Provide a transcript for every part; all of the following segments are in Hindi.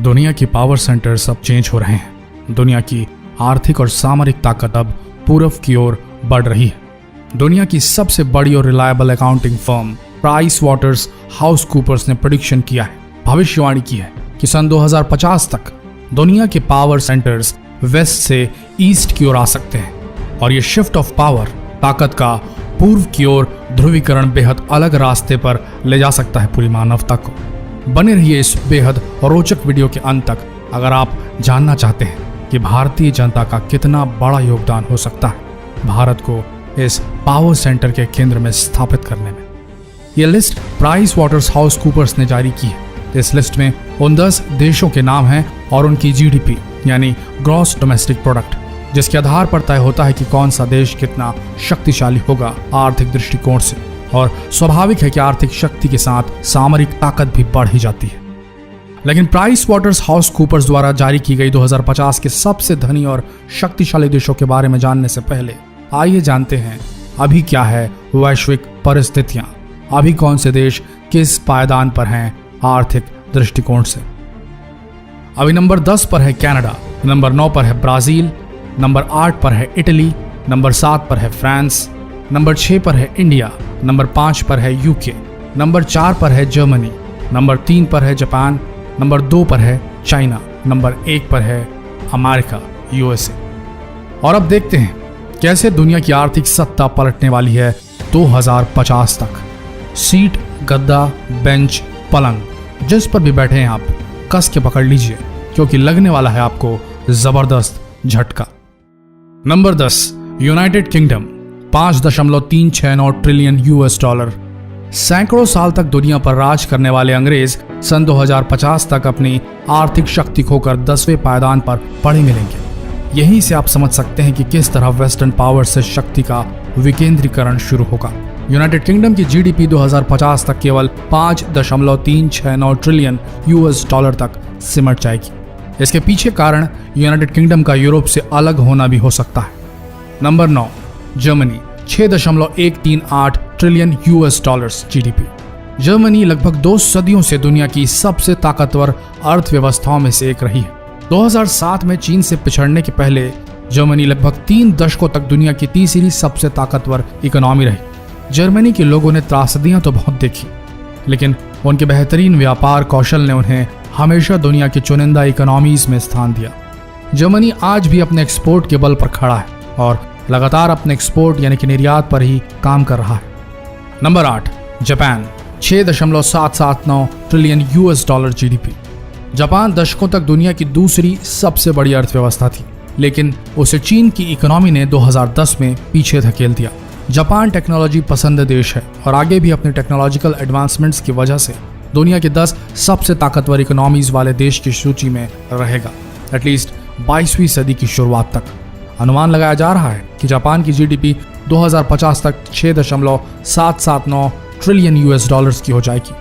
दुनिया की पावर सेंटर्स अब चेंज हो रहे हैं। दुनिया की आर्थिक और सामरिक ताकत अब पूर्व की ओर बढ़ रही है। दुनिया की सबसे बड़ी और reliable accounting firm Price Waterhouse Coopers ने प्रेडिक्शन किया है, भविष्यवाणी की है कि सन 2050 तक दुनिया के पावर सेंटर्स वेस्ट से ईस्ट की ओर आ सकते हैं और ये शिफ्ट ऑफ पावर ताकत का पूर्व की ओर ध्रुवीकरण बेहद अलग रास्ते पर ले जा सकता है पूरी मानवता को। बने रहिए इस बेहद रोचक वीडियो के अंत तक अगर आप जानना चाहते हैं कि भारतीय जनता का कितना बड़ा योगदान हो सकता है भारत को इस पावर सेंटर के केंद्र में स्थापित करने में। यह list Price Waterhouse Coopers ने जारी की है। इस लिस्ट में उन 10 देशों के नाम हैं और उनकी जीडीपी यानी ग्रॉस डोमेस्टिक प्रोडक्ट, जिसके आधार पर तय होता है कि कौन सा देश कितना शक्तिशाली होगा आर्थिक दृष्टिकोण से। और स्वाभाविक है कि आर्थिक शक्ति के साथ सामरिक ताकत भी बढ़ ही जाती है। लेकिन प्राइस वाटर्स हाउस कूपर्स द्वारा जारी की गई 2050 के सबसे धनी और शक्तिशाली देशों के बारे में जानने से पहले आइए जानते हैं अभी क्या है वैश्विक परिस्थितियां, अभी कौन से देश किस पायदान पर हैं आर्थिक दृष्टिकोण से। अभी नंबर 10 पर है कनाडा, नंबर 9 पर है ब्राजील, नंबर 8 पर है इटली, नंबर 7 पर है फ्रांस, नंबर 6 पर है इंडिया, नंबर 5 पर है यूके, नंबर 4 पर है जर्मनी, नंबर 3 पर है जापान, नंबर 2 पर है चाइना, नंबर 1 पर है अमेरिका यूएसए। और अब देखते हैं कैसे दुनिया की आर्थिक सत्ता पलटने वाली है 2050 तक। सीट, गद्दा, बेंच, पलंग जिस पर भी बैठे हैं आप कस के पकड़ लीजिए क्योंकि लगने वाला है आपको जबरदस्त झटका। Number 10 United kingdom, 5.369 trillion US dollar. सैकड़ों साल तक दुनिया पर राज करने वाले अंग्रेज सन 2050 तक अपनी आर्थिक शक्ति खोकर 10वें पायदान पर पड़े मिलेंगे। यहीं से आप समझ सकते हैं कि किस तरह वेस्टर्न पावर से शक्ति का विकेंद्रीकरण शुरू होगा। यूनाइटेड किंगडम की जीडीपी 2050 तक केवल 5.369 ट्रिलियन यूएस डॉलर तक सिमट जाएगी। इसके पीछे कारण यूनाइटेड किंगडम का यूरोप से अलग होना भी हो सकता है। Number 9 Germany, 6.138 trillion US dollars GDP. Germany लगभग 2 सदियों से दुनिया की सबसे ताकतवर अर्थव्यवस्थाओं में से एक रही है। 2007 में चीन से पिछड़ने के पहले जर्मनी लगभग 3 दशकों तक दुनिया की तीसरी सबसे ताकतवर इकोनॉमी रही। जर्मनी के लोगों ने त्रासदियां तो बहुत देखी, लेकिन उनके बेहतरीन व्यापार कौशल ने उन्हें हमेशा दुनिया की चुनिंदा इकोनॉमीज में स्थान दिया। जर्मनी आज भी अपने एक्सपोर्ट के बल पर खड़ा है और लगातार अपने एक्सपोर्ट यानी कि निर्यात पर ही काम कर रहा है। Number 8 Japan, 6.779 trillion US dollar GDP. Japan दशकों तक दुनिया की दूसरी सबसे बड़ी अर्थव्यवस्था थी, लेकिन उसे चीन की इकोनॉमी ने 2010 में पीछे धकेल दिया। जापान टेक्नोलॉजी पसंद देश है और आगे भी अपने टेक्नोलॉजिकल एडवांसमेंट्स की वजह से दुनिया के 10 सबसे ताकतवर इकोनॉमीज वाले देश की सूची में रहेगा, एटलीस्ट 22वीं सदी की शुरुआत तक। अनुमान लगाया जा रहा है कि जापान की जीडीपी 2050 तक 6.779 ट्रिलियन यूएस डॉलर्स की हो जाएगी।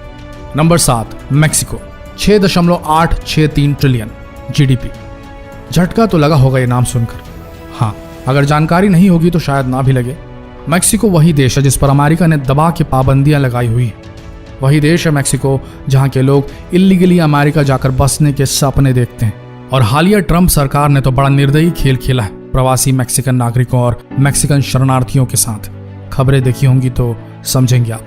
Number 7 Mexico, 6.863 trillion GDP. झटका तो लगा होगा ये नाम सुनकर। हाँ, अगर जानकारी नहीं होगी तो शायद ना भी लगे। मैक्सिको वही देश है जिस पर अमेरिका ने दबा के पाबंदियां लगाई हुई है। वही देश है मैक्सिको जहां के लोग इलीगली अमेरिका जाकर बसने के सपने देखते हैं। और हालिया ट्रंप सरकार ने तो बड़ा निर्दयी खेल खेला है प्रवासी मैक्सिकन नागरिकों और मैक्सिकन शरणार्थियों के साथ। खबरें देखी होंगी तो समझेंगे आप।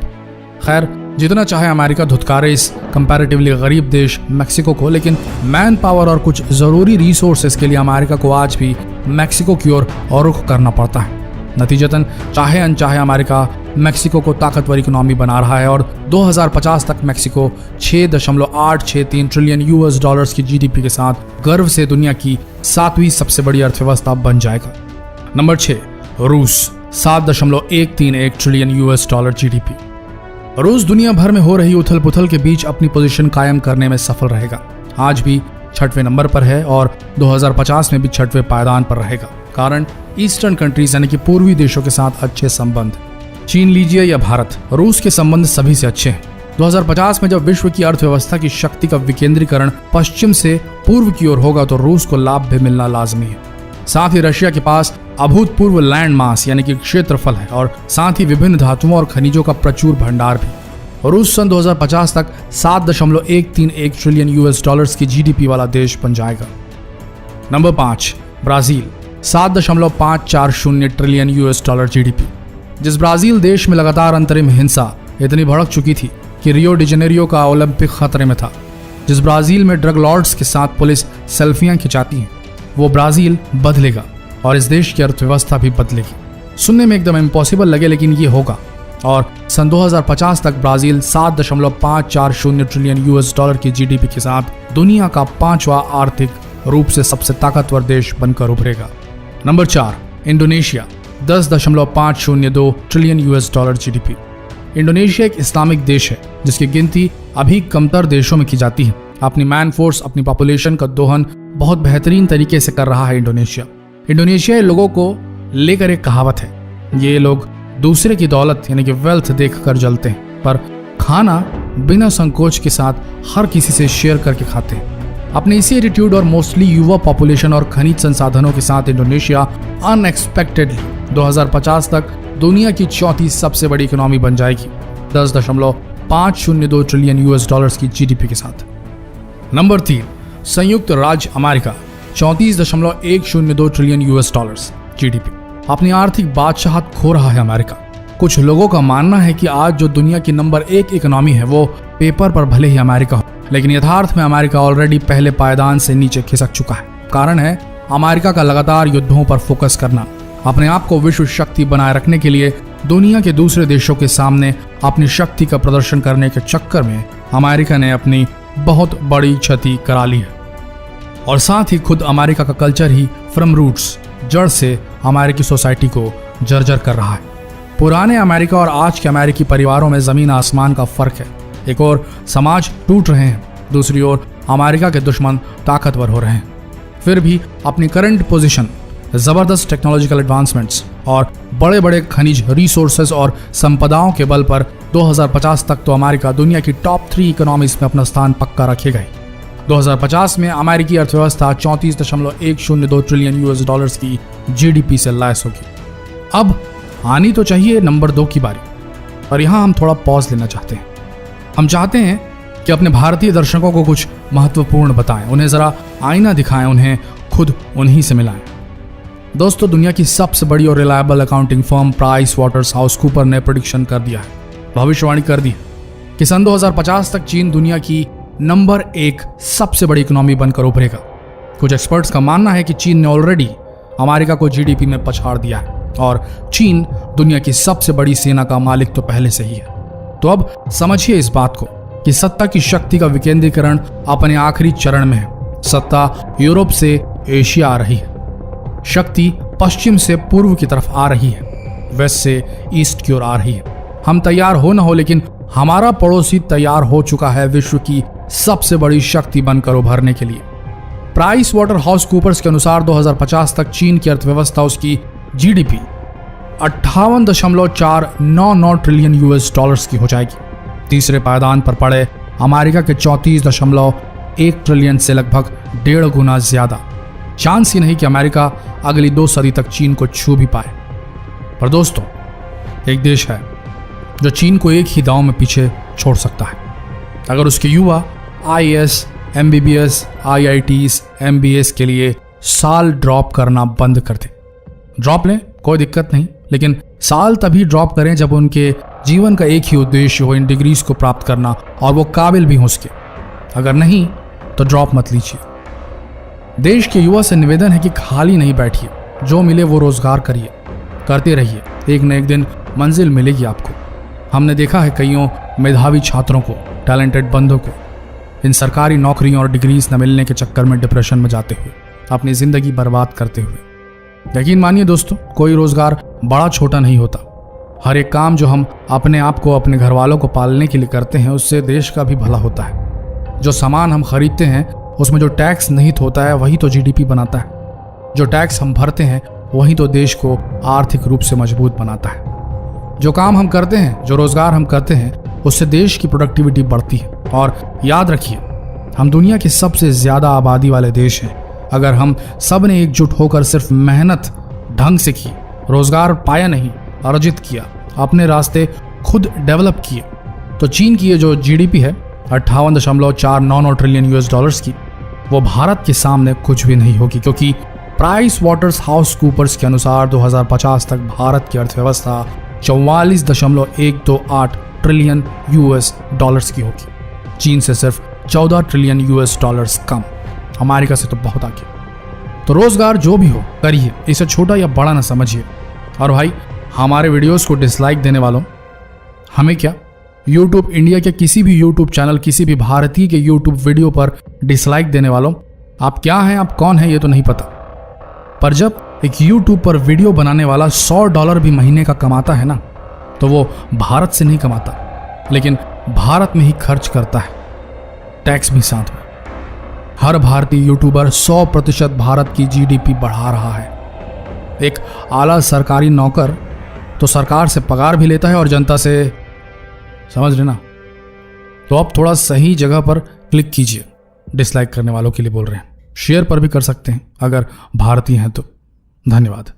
खैर, जितना चाहे अमेरिका धुतकारे इस कंपैरेटिवली गरीब देश मैक्सिको को, लेकिन मैन पावर और कुछ जरूरी रिसोर्सेज के लिए अमेरिका को आज भी मैक्सिको की ओर रुख करना पड़ता है। नतीजतन चाहे अनचाहे अमेरिका मैक्सिको को ताकतवर इकोनॉमी बना रहा है और 2050 तक मैक्सिको 6.863 ट्रिलियन यूएस डॉलर्स की जीडीपी के साथ गर्व से दुनिया की 7वीं सबसे बड़ी अर्थव्यवस्था बन जाएगा। नंबर 6 रूस, 7.131 ट्रिलियन यूएस डॉलर जीडीपी। रूस दुनिया भर में हो रही उथल पुथल के बीच अपनी पोजीशन कायम करने में सफल रहेगा। आज भी 6वें नंबर पर है और 2050 में भी 6वें पायदान पर रहेगा। कारण ईस्टर्न कंट्रीज यानी कि पूर्वी देशों के साथ अच्छे संबंध। चीन लीजिए या भारत, रूस के संबंध सभी से अच्छे हैं। 2050 में जब विश्व की अर्थव्यवस्था की शक्ति का विकेंद्रीकरण पश्चिम से पूर्व की ओर होगा तो रूस को लाभ भी मिलना लाजमी है। साथ ही रशिया के पास अभूतपूर्व लैंड मास यानी कि क्षेत्रफल है और साथ ही विभिन्न धातुओं और खनिजों का प्रचुर भंडार भी। रूस सन 2050 तक 7.131 ट्रिलियन यूएस डॉलर्स की जीडीपी वाला देश बन जाएगा। Number 5, Brazil 7.540 trillion US dollar GDP. जिस ब्राजील देश में लगातार अंतरिम हिंसा इतनी भड़क चुकी थी कि रियो डी जेनेरियो का ओलंपिक खतरे में था, जिस ब्राजील में ड्रग लॉर्ड्स के साथ पुलिस सेल्फियां खिंचाती है, वो ब्राजील बदलेगा और इस देश की अर्थव्यवस्था भी बदलेगी। सुनने में एकदम इम्पॉसिबल लगे, लेकिन ये होगा। और सन 2050 तक ब्राजील 7.540 ट्रिलियन यूएस डॉलर की जीडीपी के साथ दुनिया का 5वां आर्थिक रूप से सबसे ताकतवर देश बनकर उभरेगा। Number 4, Indonesia 10.502 trillion US dollar GDP. Indonesia एक इस्लामिक देश है जिसकी गिनती अभी कमतर देशों में की जाती है। अपनी मैन फोर्स, अपनी पॉपुलेशन का दोहन बहुत बेहतरीन तरीके से कर रहा है इंडोनेशिया। इंडोनेशियाई लोगों को लेकर एक कहावत है, ये लोग दूसरे की दौलत यानी कि वेल्थ देखकर जलते हैं, पर खाना बिना संकोच के साथ हर किसी से शेयर करके खाते हैं। अपने इसी एटीट्यूड और मोस्टली युवा पॉपुलेशन और खनिज संसाधनों के साथ इंडोनेशिया अनएक्सपेक्टेडली 2050 तक दुनिया की चौथी सबसे बड़ी इकोनॉमी बन जाएगी 10.502 ट्रिलियन यूएस डॉलर्स की जीडीपी के साथ। नंबर 3, संयुक्त राज्य America 34.102 trillion US dollars GDP. अपनी आर्थिक बादशाहत खो रहा है अमेरिका। कुछ लोगों का मानना है कि आज जो दुनिया की नंबर 1 इकोनॉमी है वो पेपर पर भले ही अमेरिका हो, लेकिन यथार्थ में अमेरिका ऑलरेडी पहले पायदान से नीचे खिसक चुका है। कारण है अमेरिका का लगातार युद्धों पर फोकस करना। अपने आप को विश्व शक्ति बनाए रखने के लिए दुनिया के दूसरे देशों के सामने अपनी शक्ति का प्रदर्शन करने के चक्कर में अमेरिका ने अपनी बहुत बड़ी क्षति करा ली है। और साथ ही खुद अमेरिका का कल्चर ही फ्रॉम रूट्स, जड़ से अमेरिकी सोसाइटी को जर्जर कर रहा है। पुराने अमेरिका और आज के अमेरिकी परिवारों में जमीन आसमान का फर्क है। एक और समाज टूट रहे हैं, दूसरी ओर अमेरिका के दुश्मन ताकतवर हो रहे हैं। फिर भी अपनी करंट पोजीशन, जबरदस्त टेक्नोलॉजिकल एडवांसमेंट्स और बड़े बड़े खनिज रिसोर्सेज और संपदाओं के बल पर 2050 तक तो अमेरिका दुनिया की टॉप 3 इकोनॉमीज में अपना स्थान पक्का रखेगा ही। 2050 में अमेरिकी अर्थव्यवस्था 34.102 ट्रिलियन यूएस डॉलर्स की जीडीपी से लैस होगी। अब आनी तो चाहिए नंबर 2 की बारी, और यहाँ हम थोड़ा पॉज लेना चाहते हैं। हम चाहते हैं कि अपने भारतीय दर्शकों को कुछ महत्वपूर्ण बताएं, उन्हें जरा आईना दिखाएं, उन्हें खुद उन्हीं से मिलाएं। दोस्तों, दुनिया की सबसे बड़ी और reliable accounting firm Price waters house Cooper ने प्रेडिक्शन कर दिया है, भविष्यवाणी कर दी है कि सन 2050 तक चीन दुनिया की नंबर 1 सबसे बड़ी इकोनॉमी बनकर उभरेगा। कुछ एक्सपर्ट्स का मानना है कि चीन ने ऑलरेडी अमेरिका को जीडीपी में पछाड़ दिया है और चीन दुनिया की सबसे बड़ी सेना का मालिक तो पहले से ही है। तो अब समझिए इस बात को कि सत्ता की शक्ति का विकेंद्रीकरण अपने आखिरी चरण में है। सत्ता यूरोप से एशिया आ रही है, शक्ति पश्चिम से पूर्व की तरफ आ रही है, वेस्ट से ईस्ट की ओर आ रही है। हम तैयार हो न हो, लेकिन हमारा पड़ोसी तैयार हो चुका है विश्व की सबसे बड़ी शक्ति बनकर उभरने के लिए। प्राइस वाटर हाउस कूपर्स के अनुसार 2050 तक चीन की अर्थव्यवस्था, उसकी जीडीपी 58.499 ट्रिलियन यूएस डॉलर्स की हो जाएगी। तीसरे पायदान पर पड़े अमेरिका के 34.1 ट्रिलियन से लगभग 1.5 गुना ज्यादा। चांस ही नहीं कि अमेरिका अगली 2 सदी तक चीन को छू भी पाए। पर दोस्तों, एक देश है जो चीन को एक ही दांव में पीछे छोड़ सकता है। अगर उसके युवा आईएएस, एमबीबीएस, आईआईटीज, एमबीएस के लिए साल ड्रॉप करना बंद कर दे। ड्रॉप लें, कोई दिक्कत नहीं, लेकिन साल तभी ड्रॉप करें जब उनके जीवन का एक ही उद्देश्य हो, इन डिग्रीज को प्राप्त करना, और वो काबिल भी हो उसके। अगर नहीं तो ड्रॉप मत लीजिए। देश के युवा से निवेदन है कि खाली नहीं बैठिए, जो मिले वो रोजगार करिए, करते रहिए, एक न एक दिन मंजिल मिलेगी आपको। हमने देखा है कईयों मेधावी छात्रों को, टैलेंटेड बंदों को इन सरकारी नौकरियों और डिग्रीज न मिलने के चक्कर में डिप्रेशन में जाते हुए, अपनी जिंदगी बर्बाद करते हुए। यकीन मानिए दोस्तों, कोई रोजगार बड़ा छोटा नहीं होता। हर एक काम जो हम अपने आप को, अपने घर वालों को पालने के लिए करते हैं, उससे देश का भी भला होता है। जो सामान हम खरीदते हैं उसमें जो टैक्स निहित होता है वही तो जीडीपी बनाता है। जो टैक्स हम भरते हैं वही तो देश को आर्थिक रूप से मजबूत बनाता है। जो काम हम करते हैं, जो रोजगार हम करते हैं, उससे देश की प्रोडक्टिविटी बढ़ती है। और याद रखिए, हम दुनिया के सबसे ज्यादा आबादी वाले देश हैं। अगर हम सब ने एकजुट होकर सिर्फ मेहनत ढंग से की, रोजगार पाया नहीं, अर्जित किया, अपने रास्ते खुद डेवलप किए, तो चीन की ये जो जीडीपी है 58.499 ट्रिलियन यूएस डॉलर्स की, वो भारत के सामने कुछ भी नहीं होगी, क्योंकि प्राइस वाटर्स हाउस कूपर्स के अनुसार 2050 तक भारत की अर्थव्यवस्था 44.128 ट्रिलियन यूएस डॉलर्स की होगी। चीन से सिर्फ 14 ट्रिलियन यूएस डॉलर्स कम, अमेरिका से तो बहुत आगे। तो रोजगार जो भी हो करिए, इसे छोटा या बड़ा ना समझिए। और भाई हमारे वीडियोस को डिसलाइक देने वालों, हमें क्या, यूट्यूब इंडिया के किसी भी यूट्यूब चैनल, किसी भी भारतीय के यूट्यूब वीडियो पर डिसलाइक देने वालों, आप क्या हैं, आप कौन हैं, ये तो नहीं पता। पर जब एक यूट्यूब पर वीडियो बनाने वाला $100 भी महीने का कमाता है ना, तो वो भारत से नहीं कमाता, लेकिन भारत में ही खर्च करता है, टैक्स भी साथ में। हर भारतीय यूट्यूबर 100% भारत की जीडीपी बढ़ा रहा है। एक आला सरकारी नौकर तो सरकार से पगार भी लेता है और जनता से, समझ लेना। तो अब थोड़ा सही जगह पर क्लिक कीजिए। डिसलाइक करने वालों के लिए बोल रहे हैं, शेयर पर भी कर सकते हैं अगर भारतीय हैं तो। धन्यवाद।